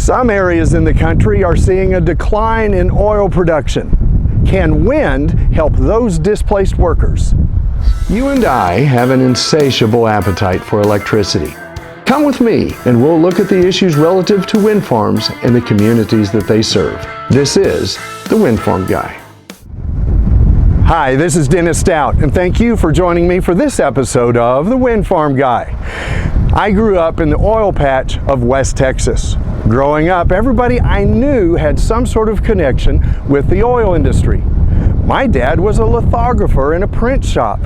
Some areas in the country are seeing a decline in oil production. Can wind help those displaced workers? You and I have an insatiable appetite for electricity. Come with me and we'll look at the issues relative to wind farms and the communities that they serve. This is the Windfarm Guy. Hi, this is Dennis Stout, and thank you for joining me for this episode of the Windfarm Guy. I grew up in the oil patch of West Texas. Growing up, everybody I knew had some sort of connection with the oil industry. My dad was a lithographer in a print shop.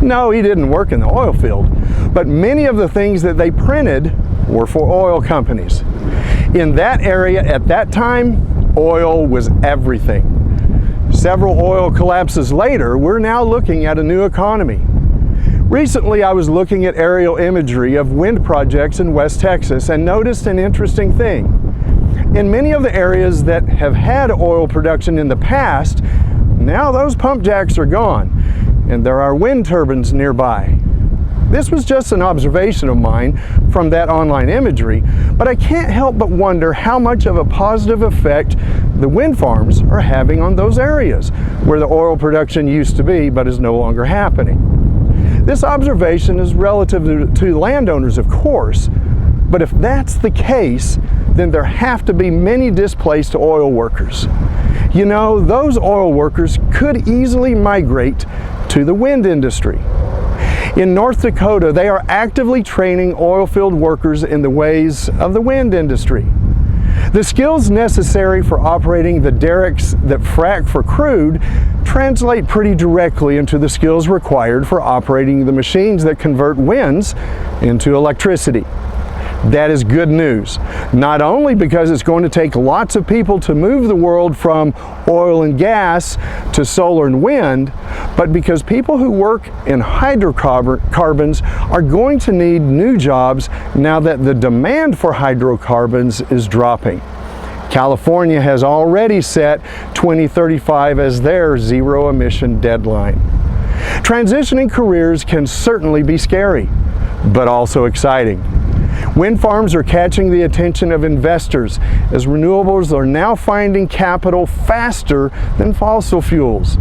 No, he didn't work in the oil field, but many of the things that they printed were for oil companies. In that area at that time, oil was everything. Several oil collapses later, we're now looking at a new economy. Recently, I was looking at aerial imagery of wind projects in West Texas and noticed an interesting thing. In many of the areas that have had oil production in the past, now those pump jacks are gone, and there are wind turbines nearby. This was just an observation of mine from that online imagery, but I can't help but wonder how much of a positive effect the wind farms are having on those areas where the oil production used to be but is no longer happening. This observation is relative to landowners, of course, but if that's the case, then there have to be many displaced oil workers. You know, those oil workers could easily migrate to the wind industry. In North Dakota, they are actively training oilfield workers in the ways of the wind industry. The skills necessary for operating the derricks that frack for crude translate pretty directly into the skills required for operating the machines that convert winds into electricity. That is good news, not only because it's going to take lots of people to move the world from oil and gas to solar and wind, but because people who work in hydrocarbons are going to need new jobs now that the demand for hydrocarbons is dropping. California has already set 2035 as their zero emission deadline. Transitioning careers can certainly be scary, but also exciting. Wind farms are catching the attention of investors as renewables are now finding capital faster than fossil fuels,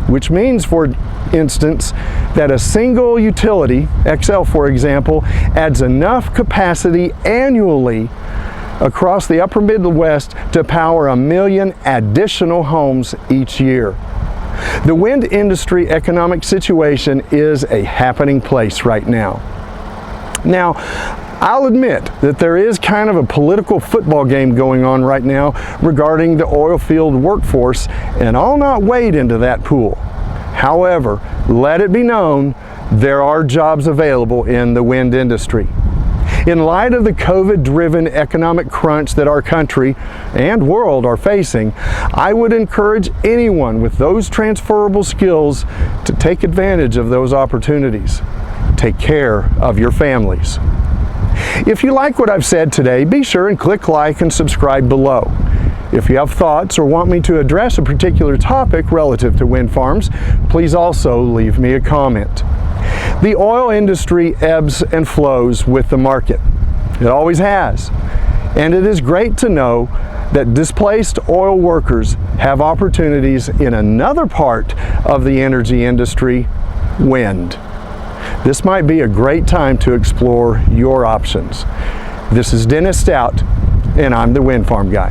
which means, for instance, that a single utility, XL for example, adds enough capacity annually across the upper Midwest to power 1 million additional homes each year. The wind industry economic situation is a happening place right now. Now, I'll admit that there is kind of a political football game going on right now regarding the oil field workforce, and I'll not wade into that pool. However, let it be known there are jobs available in the wind industry. In light of the COVID-driven economic crunch that our country and world are facing, I would encourage anyone with those transferable skills to take advantage of those opportunities. Take care of your families. If you like what I've said today, be sure and click like and subscribe below. If you have thoughts or want me to address a particular topic relative to wind farms, please also leave me a comment. The oil industry ebbs and flows with the market. It always has. And it is great to know that displaced oil workers have opportunities in another part of the energy industry, wind. This might be a great time to explore your options. This is Dennis Stout, and I'm the Windfarm Guy.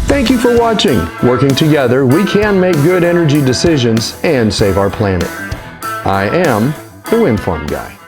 Thank you for watching. Working together, we can make good energy decisions and save our planet. I am the Windfarm Guy.